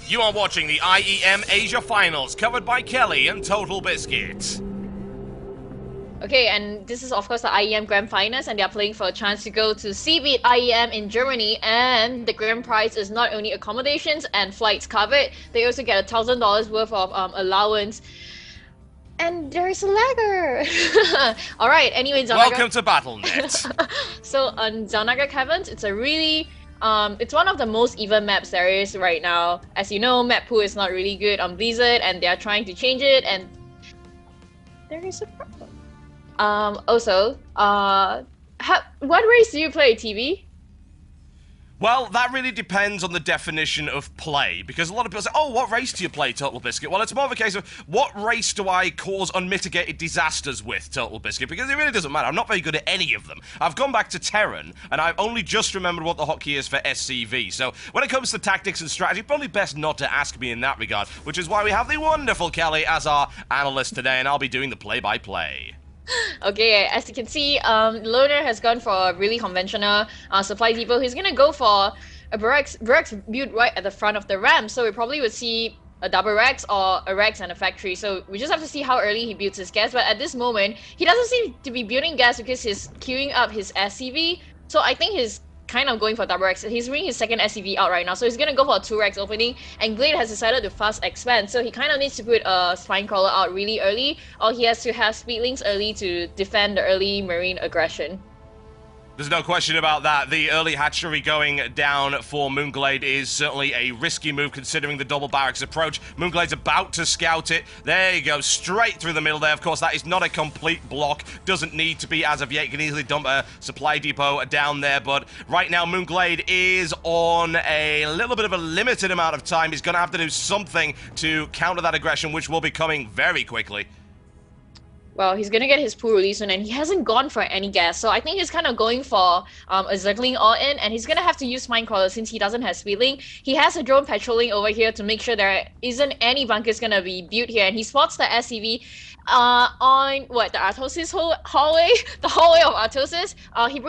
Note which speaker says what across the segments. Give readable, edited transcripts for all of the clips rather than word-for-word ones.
Speaker 1: You are watching the IEM Asia Finals, covered by Kelly and TotalBiscuit.
Speaker 2: Okay, and this is of course the IEM Grand Finals, and they are playing for a chance to go to CBIT IEM in Germany, and the grand prize is not only accommodations and flights covered, they also get $1,000 worth of allowance. And there's a lagger! Alright, anyway, Zanaga.
Speaker 1: Welcome to BattleNet.
Speaker 2: So on Zanaga Caverns, it's a really it's one of the most even maps there is right now. As you know, map pool is not really good on Blizzard, and they are trying to change it, and there is a problem. Also, what race do you play, TV?
Speaker 1: Well, that really depends on the definition of play, because a lot of people say, oh, what race do you play, TotalBiscuit? Well, it's more of a case of, what race do I cause unmitigated disasters with, TotalBiscuit? Because it really doesn't matter. I'm not very good at any of them. I've gone back to Terran, and I've only just remembered what the hotkey is for SCV. So when it comes to tactics and strategy, probably best not to ask me in that regard, which is why we have the wonderful Kelly as our analyst today, and I'll be doing the play-by-play.
Speaker 2: Okay, as you can see, Loner has gone for a really conventional supply depot. He's gonna go for a barracks built right at the front of the ramp, so we probably would see a double Rex or a Rex and a factory. So we just have to see how early he builds his gas, but at this moment, he doesn't seem to be building gas because he's queuing up his SCV, so I think he's kind of going for double Rex. He's bringing his second SCV out right now, so he's gonna go for a 2 Rex opening, and Glade has decided to fast expand, so he kind of needs to put a spine crawler out really early, or he has to have speedlings early to defend the early marine aggression.
Speaker 1: There's no question about that. The early hatchery going down for mOOnGLaDe is certainly a risky move considering the double barracks approach. mOOnGLaDe's about to scout it. There you go, straight through the middle there. Of course, that is not a complete block. Doesn't need to be as of yet. You can easily dump a supply depot down there. But right now, mOOnGLaDe is on a little bit of a limited amount of time. He's going to have to do something to counter that aggression, which will be coming very quickly.
Speaker 2: Well, he's gonna get his pool really soon, and he hasn't gone for any gas, so I think he's kind of going for a Zergling all-in, and he's gonna have to use Minecrawler since he doesn't have Speedling. He has a drone patrolling over here to make sure there isn't any bunkers gonna be built here, and he spots the SCV on what, the Artosis hallway, the hallway of Artosis.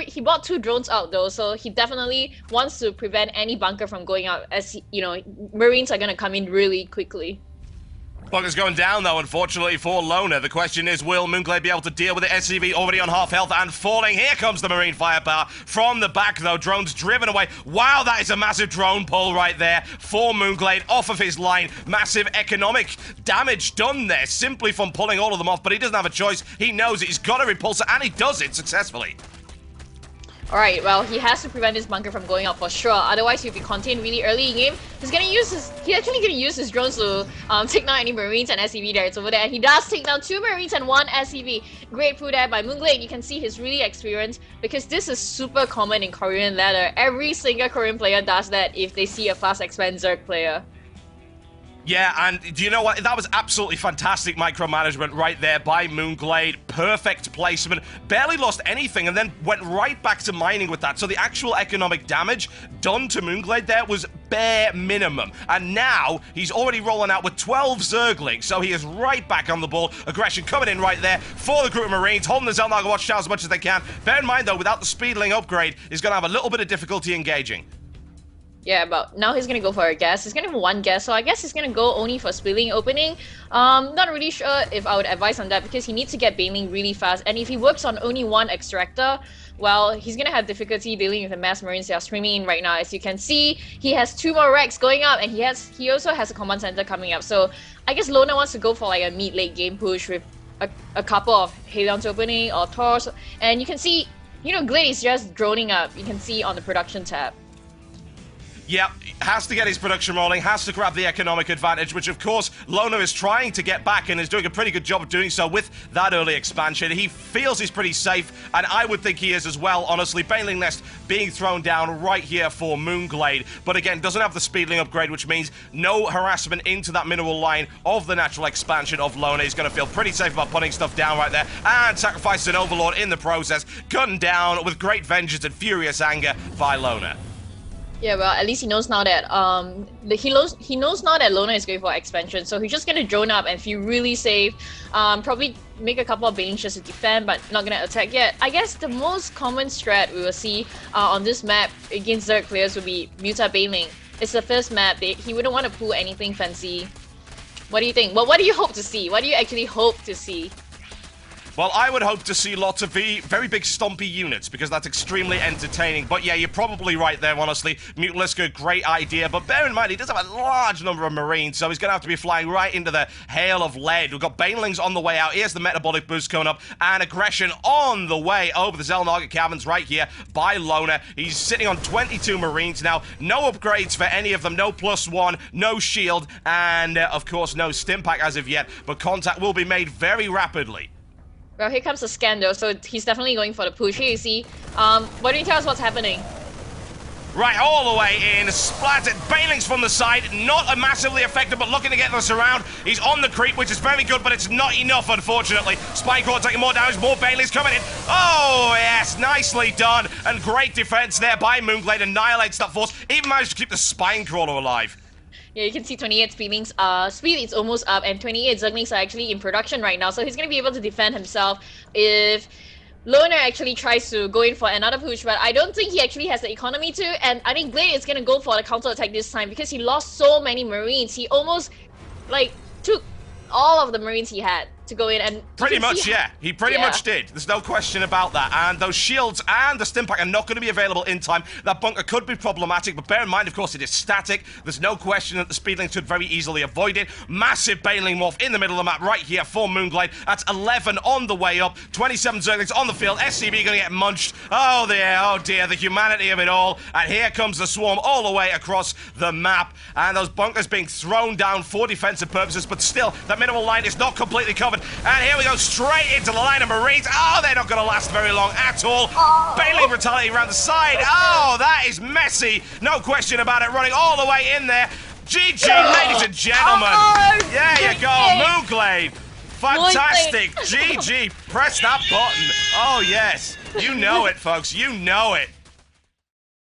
Speaker 2: He bought 2 drones out though, so he definitely wants to prevent any bunker from going out, as you know, Marines are gonna come in really quickly.
Speaker 1: Bunker's going down, though, unfortunately, for Loner. The question is, will mOOnGLaDe be able to deal with it? SCV already on half health and falling. Here comes the Marine firepower from the back, though. Drones driven away. Wow, that is a massive drone pull right there for mOOnGLaDe off of his line. Massive economic damage done there simply from pulling all of them off, but he doesn't have a choice. He knows it. He's got to repulse it, and he does it successfully.
Speaker 2: Alright, well, he has to prevent his bunker from going out for sure, otherwise he'll be contained really early in game. He's actually gonna use his drones to take down any Marines and SCV there. It's over there, and he does take down 2 Marines and 1 SCV. Great pull there by mOOnGLaDe. You can see he's really experienced, because this is super common in Korean ladder. Every single Korean player does that if they see a fast expand Zerg player.
Speaker 1: Yeah, and do you know what? That was absolutely fantastic micromanagement right there by mOOnGLaDe. Perfect placement. Barely lost anything and then went right back to mining with that. So the actual economic damage done to mOOnGLaDe there was bare minimum. And now he's already rolling out with 12 Zerglings. So he is right back on the ball. Aggression coming in right there for the group of Marines. Holding the Zelnaga watchtower as much as they can. Bear in mind, though, without the Speedling upgrade, he's going to have a little bit of difficulty engaging.
Speaker 2: Yeah, but now he's gonna go for a gas. He's gonna have 1 gas, so I guess he's gonna go only for Speedling opening. Not really sure if I would advise on that, because he needs to get Baneling really fast, and if he works on only 1 extractor, well, he's gonna have difficulty dealing with the mass Marines that are streaming in right now. As you can see, he has 2 more Rex going up, and he also has a command center coming up. So I guess Lona wants to go for like a mid-late game push with a couple of Halions opening or Taurs, and you can see, you know, Glade is just droning up. You can see on the production tab.
Speaker 1: Yep, has to get his production rolling, has to grab the economic advantage, which of course Loner is trying to get back and is doing a pretty good job of doing so with that early expansion. He feels he's pretty safe, and I would think he is as well, honestly. Baneling Nest being thrown down right here for mOOnGLaDe, but again, doesn't have the Speedling upgrade, which means no harassment into that mineral line of the natural expansion of Loner. He's going to feel pretty safe about putting stuff down right there, and sacrifices an Overlord in the process, gunned down with great vengeance and furious anger by Loner.
Speaker 2: Yeah, well, at least he knows now that he knows now that Lona is going for expansion, so he's just gonna drone up and feel really safe. Probably make a couple of banelings just to defend, but not gonna attack yet. I guess the most common strat we will see on this map against Zerg players will be Muta Baneling. It's the first map. He wouldn't want to pull anything fancy. What do you think? Well, what do you hope to see? What do you actually hope to see?
Speaker 1: Well, I would hope to see lots of very big stompy units, because that's extremely entertaining. But yeah, you're probably right there, honestly. mOOnGLaDe, great idea. But bear in mind, he does have a large number of Marines, so he's going to have to be flying right into the hail of lead. We've got Banelings on the way out. Here's the metabolic boost coming up, and aggression on the way over the Xel'Naga caverns right here by Loner. He's sitting on 22 Marines now. No upgrades for any of them. No +1, no shield, and of course, no stim pack as of yet. But contact will be made very rapidly.
Speaker 2: Well, here comes the scan though, so he's definitely going for the push. Here you see, why don't you tell us what's happening?
Speaker 1: Right, all the way in, splattered, Banelings from the side, not massively effective, but looking to get us around. He's on the creep, which is very good, but it's not enough, unfortunately. Spinecrawler taking more damage, more Banelings coming in. Oh, yes, nicely done, and great defense there by mOOnGLaDe, annihilates that force, even managed to keep the Spinecrawler alive.
Speaker 2: Yeah, you can see 28 speed is almost up, and 28 Zerglings are actually in production right now, so he's going to be able to defend himself if Loner actually tries to go in for another push, but I don't think he actually has the economy to, and I think Glade is going to go for the counter-attack this time because he lost so many Marines. He almost, like, took all of the Marines he had to go in, and
Speaker 1: pretty much, yeah. He pretty much did. There's no question about that. And those shields and the stim pack are not going to be available in time. That bunker could be problematic, but bear in mind, of course, it is static. There's no question that the speedlings could very easily avoid it. Massive Baneling morph in the middle of the map right here for mOOnGLaDe. That's 11 on the way up. 27 Zerglings on the field. SCB going to get munched. Oh dear, the humanity of it all. And here comes the swarm all the way across the map. And those bunkers being thrown down for defensive purposes, but still, that minimal line is not completely covered. And here we go, straight into the line of Marines. Oh, they're not going to last very long at all. Baneling brutality around the side. Oh, that is messy. No question about it, running all the way in there. GG, ladies and gentlemen. There you go, mOOnGLaDe. Fantastic. GG. Press that button. Oh, yes. You know it, folks. You know it.